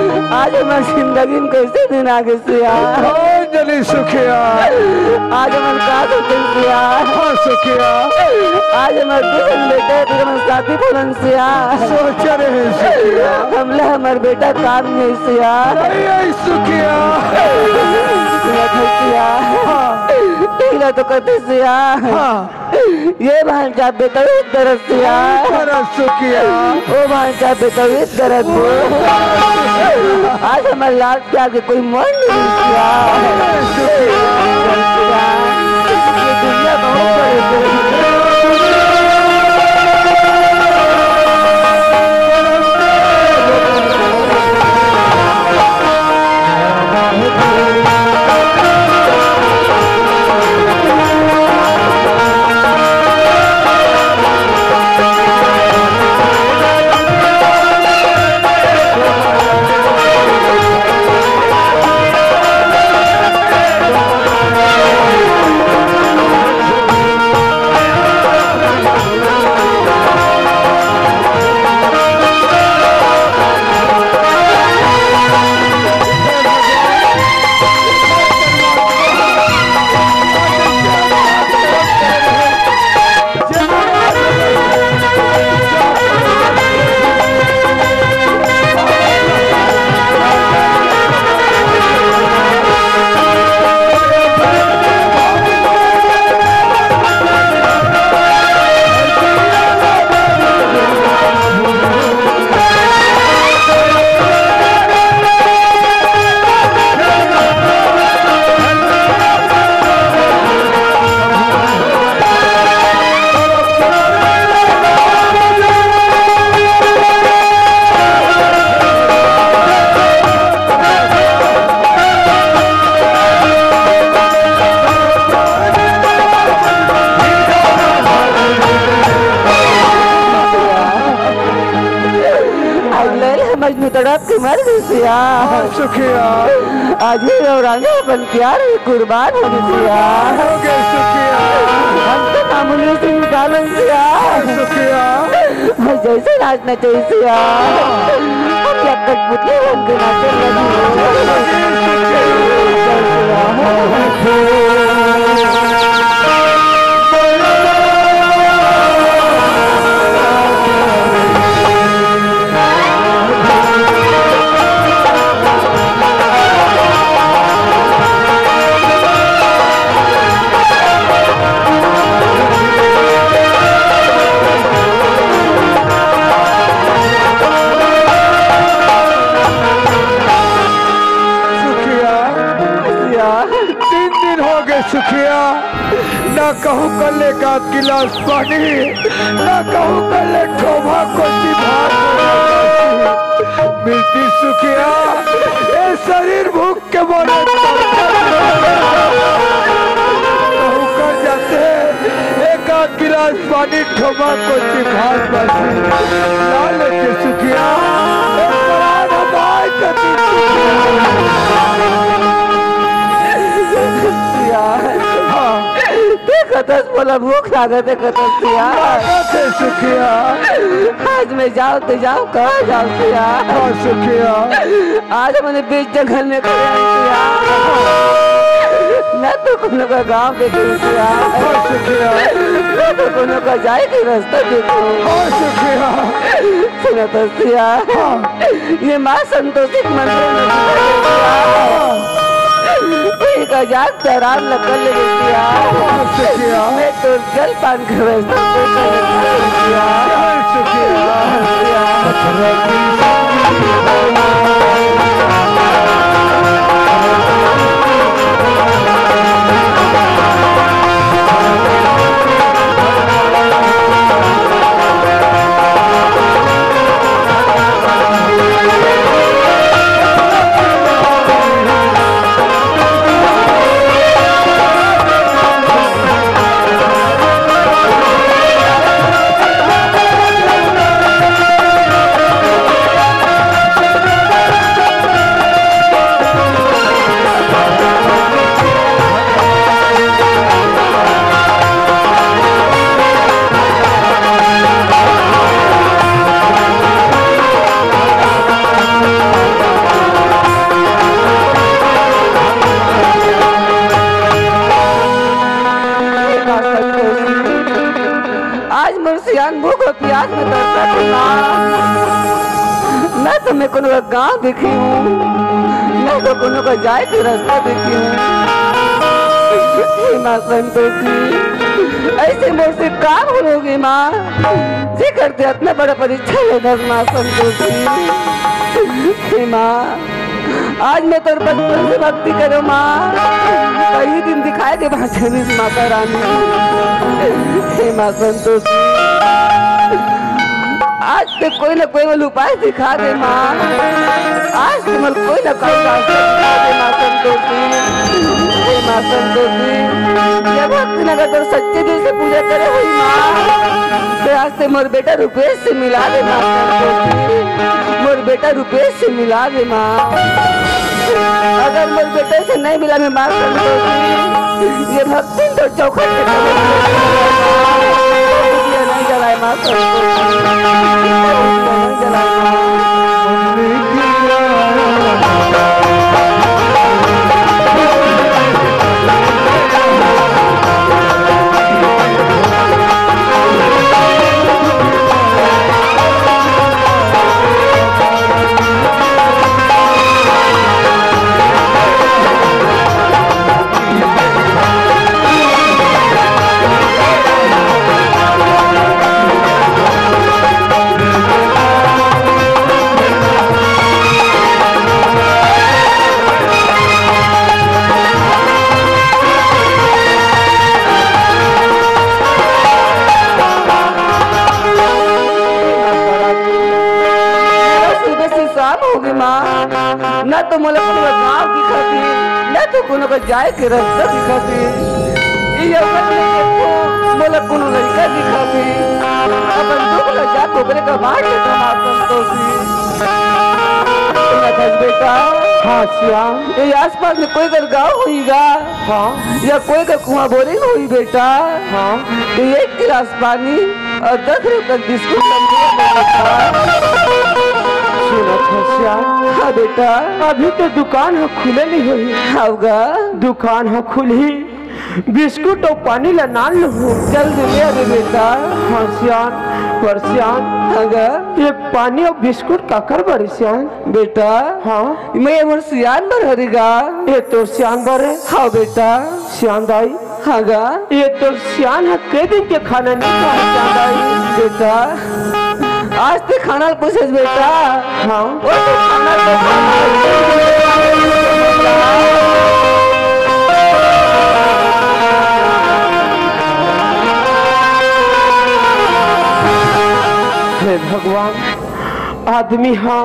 आज हमारी जिंदगी में कैसे दिन आ गए सिया जली सुखिया आज हमारे का सोचन सिया हाँ सुखिया आज हमारे दूसरे बेटे तो हमारे साथी बोलन सिया सोच रहे सुखिया हमला हमारे बेटा काम नहीं सिया नहीं सुखिया सिया हाँ तो कहते सिया हाँ ये भांजा बेटा इस तरफ सिया सुखिया ओ भांजा बेटा इस तरफ आज हमारे लाल के आगे कोई मन नहीं सिया ये दुनिया बहुत बड़ी तड़प के मर गई सिया सुखिया आज ही राजा बन प्यार कुर्बान हो गई सिया सुखिया हम तो मामूली से निकालन सिया सुखिया जैसे नाचना चाहिए सिया हम क्या कठपुतली बन के नाचने सुखिया ना कहूँ कर ले का गिलास पानी ना कहूँ कर ले ठोभा को मिलती सुखिया ये शरीर भूख के बोले कहूँ कर जाते एक आध गिलास पानी ठोभा को भात बसी ला लेते सुखिया कतस बोला भूख लागत है कतस सिया सुखिया आज मैं जाओ तो जाओ कहाँ जाओ सिया सुखिया आज मैंने बीच जंगल में खड़े सिया न तो कोनो का गाँव देखो सिया न तो कोनो का जाए के रास्ता देखो सुखिया सुनो तो सिया ये माँ संतोषी मंदिर में का जाग आराम लगल सिया मैं तो जल पान के व्यवस्था प्यास में तरसा थी माँ। न तो मैं कोनो का गाँव देखी हूँ, न तो कोनो का जाए के रास्ता देखी हूँ। माँ संतोषी, ऐसे मोर से काम होगी माँ जी करते इतना बड़ा परीक्षा लेना माँ संतोषी। माँ आज मैं तो बचपन से भक्ति करो माँ, कई दिन दिखाए दे भाषणी माता रानी। हे माँ संतोषी, आज तक कोई ना कोई वाला उपाय दिखा दे माँ, आज तुम कोई ना कोई रास्ता दिखा दे माँ संतोषी। हे माँ संतोषी, ये भक्ति नगर तो सच्चे दिल से पूजा करे हुई माँ, तो आज से मोर बेटा रुपेश से मिला दे माँ संतोषी, मोर बेटा रुपेश से मिला दे माँ। अगर मोर बेटे से नहीं मिला मैं माँ संतोषी, ये भक्ति तो चौखट पे नहीं जलाए माँ संतोषी, नहीं जलाए माँ। न तो मोला कोनो गाँव दिखती, न तो कोनो का जाए के रास्ता दिखती, मोला कोनो लड़का दिखती, अपन दुख लगा कोबरे का बात है माँ संतोषी। बेटा हाँ श्याम, ये आसपास में कोई का गाँव होगा, हाँ, या कोई का कुआं बोरिंग हुई बेटा, हाँ, तो 1 गिलास पानी और 10 रुपए बिस्कुट श्याम। हाँ बेटा, अभी तो दुकान है खुले नहीं हुई, होगा दुकान है खुली, बिस्कुट और पानी ला नाल लो, जल्दी ले अभी बेटा। हाँ श्याम, पर श्याम अगर ये पानी और बिस्कुट का कर बड़ी श्याम बेटा, हाँ मैं मोर सियान भर हरिगा, ये तो श्याम भर है। हाँ बेटा, श्याम दाई हाँ ये तो श्याम है, कई दिन के खाना नहीं खाया श्याम दाई। बेटा आज ते खाना पूछे बेटा, हाँ वो तो खाना तो हे भगवान, आदमी हाँ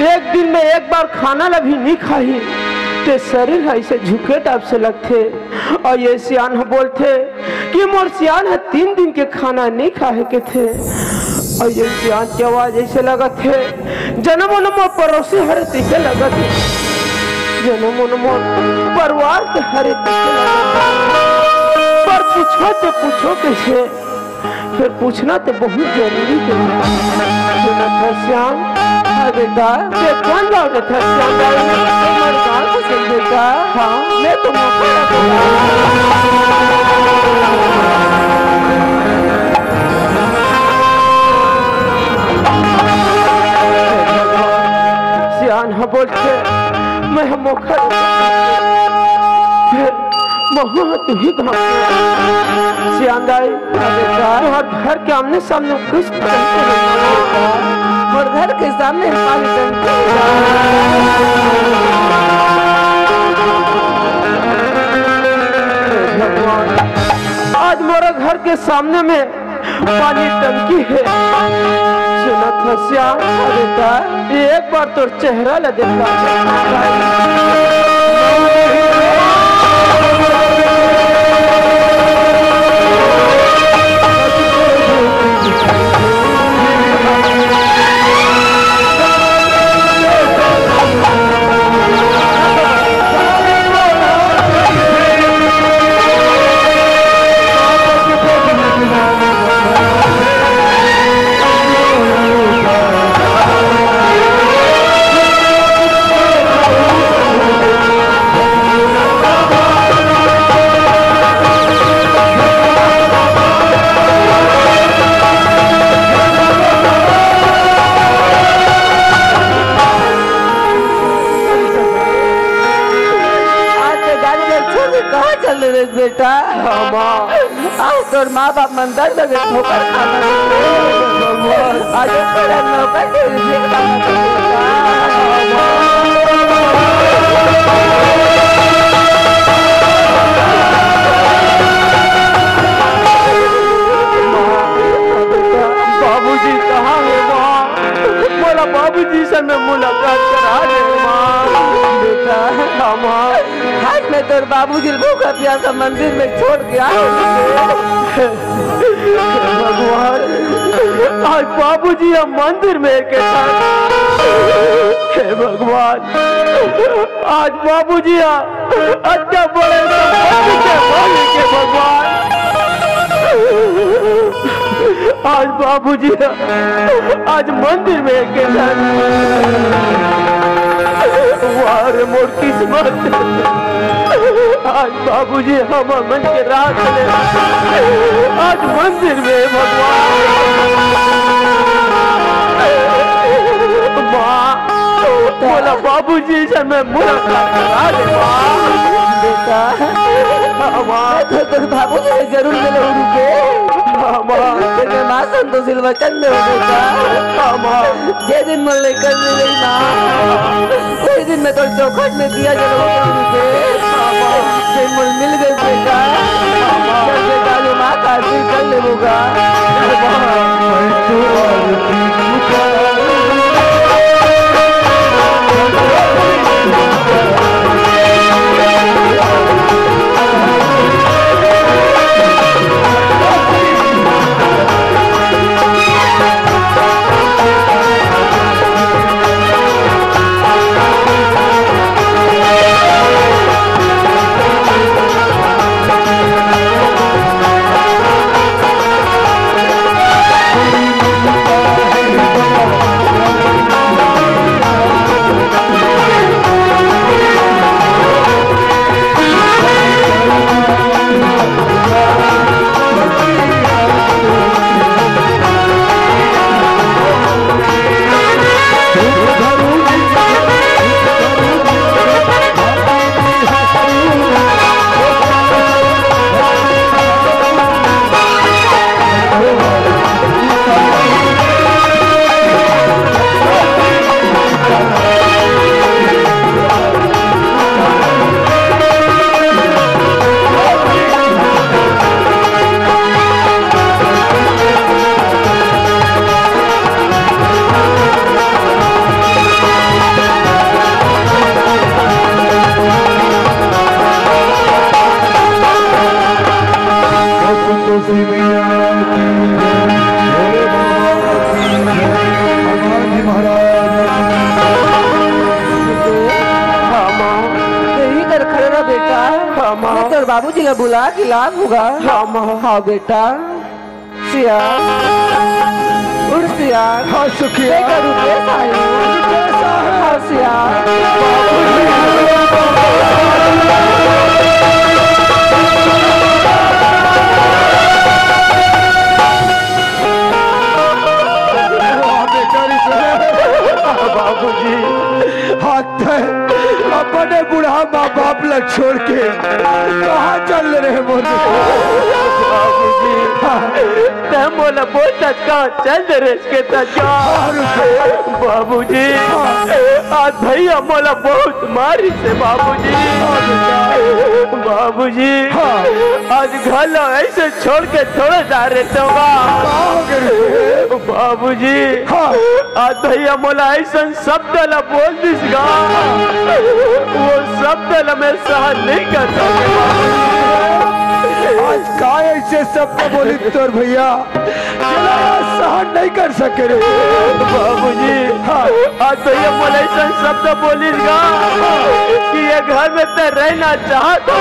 एक दिन में एक बार खाना ला भी नहीं खाई ते शरीर ऐसे झुके टाइप से लगते, और ये सियान बोलते कि मोर सियान है 3 दिन के खाना नहीं खाए के थे, और ये सियान की आवाज ऐसे लगा थे जन्मों नमो पड़ोसी हरे तीखे लगा थे, जन्मों नमो परिवार के हरे तीखे लगा थे। पर पूछो तो पूछो कैसे, फिर पूछना तो बहुत जरूरी है। श्याम बेटा, ये कौन लौटे था श्याम दाई? तुम्हारे गाँव को चल बेटा, हाँ मैं तो मौका सियान हाँ बोलते मैं मौका फिर महू तू ही सियान दाई तुम्हारे घर के आमने सामने कुछ और घर के सामने पानी टंकी, भगवान आज मेरे घर के सामने में पानी टंकी है। श्याम बेटा एक बार तो चेहरा ला देखा, कर ले रे बेटा। हाँ माँ। आज तोर माँ बाप मंदिर लगे ठोकर खाना आज तेरा नौकर के लिए खाना बाबूजी कहाँ है माँ? बोला बाबूजी से मैं मुलाकात करा दे माँ। बेटा हाँ माँ। आज मैं तोर बाबूजी भूखा प्यासा मंदिर में छोड़ के आया। भगवान आज बाबूजी हम मंदिर में के साथ। हे भगवान आज बाबूजी अच्छा बड़े संपत्ति के मालिक के भगवान। आज बाबूजी आज मंदिर में के साथ। वाह मोर किस्मत। आज बाबूजी हम मन के रात ले आज मंदिर में भगवान। माँ बोला बाबूजी से मैं मुलाकात करा दे माँ। बेटा माँ तो तोर बाबूजी से जरूर मिलो रुके। तेरे माँ संतोषी वचन में हो बेटा। जे दिन मन लेकर मिले माँ वही दिन मैं तो चौखट में दिया मिल गए बेटा। बेटा जो माँ का आशीर्वाद कर ले होगा। बाबूजी ने बुला कि लाभ होगा। हाँ बेटा सिया उड़ सिया। हाँ सुखिया। हाँ सिया। बाबूजी हाथ अपने बुढ़ा माँ बाप लग छोड़ के कहाँ चल रहे बोले? बाबूजी बोला बोलता कहाँ चल रहे इसके बाबूजी आज भैया मोला बहुत मारी से बाबूजी। बाबूजी आज घर ऐसे छोड़ के थोड़ा जा रहे बाबूजी। आज भैया मोला ऐसा शब्द ला बोल दिसगा वो शब्द मैं सहन नहीं कर सकता। आज का ऐसे शब्द बोली तोर भैया सहन नहीं कर सके रे बाबूजी। आज भैया मोला ऐसा शब्द बोलीगा कि ये घर में तो रहना चाहता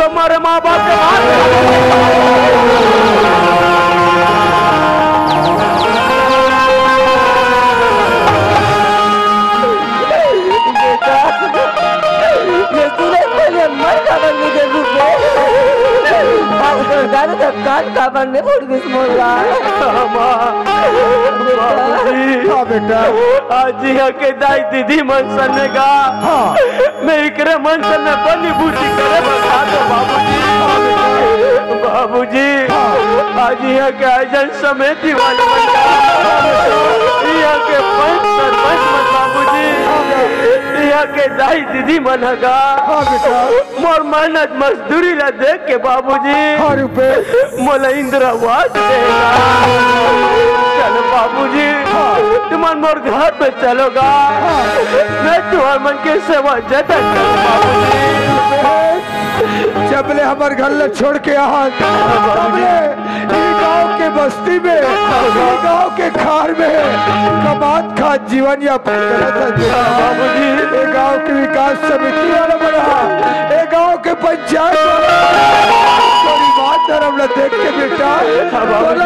तुम्हारे माँ बाप के भगवान का बनने फुट किस मोला हाँ बेटा आज यहाँ के दाई दीदी मनसन ने कहा मैं इकरे मनसन में बनी बूटी करे बता दो बाबूजी आज यहाँ के आयोजन समिति वाले यहाँ के पंच सरपंच मन बाबूजी यहाँ के दाई दीदी मन हगा मोर मेहनत मजदूरी ला देख के बाबूजी मोला इंदिरावास देगा चलो बाबूजी तुम मोर घर पे चलोगा मैं तुम्हारे मन के सेवा जतन करूं बाबूजी जबले हमारे घर ले छोड़ के गांव के बस्ती में गांव के खार में कमात खा जीवन यापन बाबूजी गांव के विकास समिति वाला बना गांव के पंचायत धर्म देख के बेटा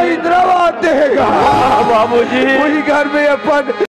इंदिरावास देगा बाबूजी वही घर में अपन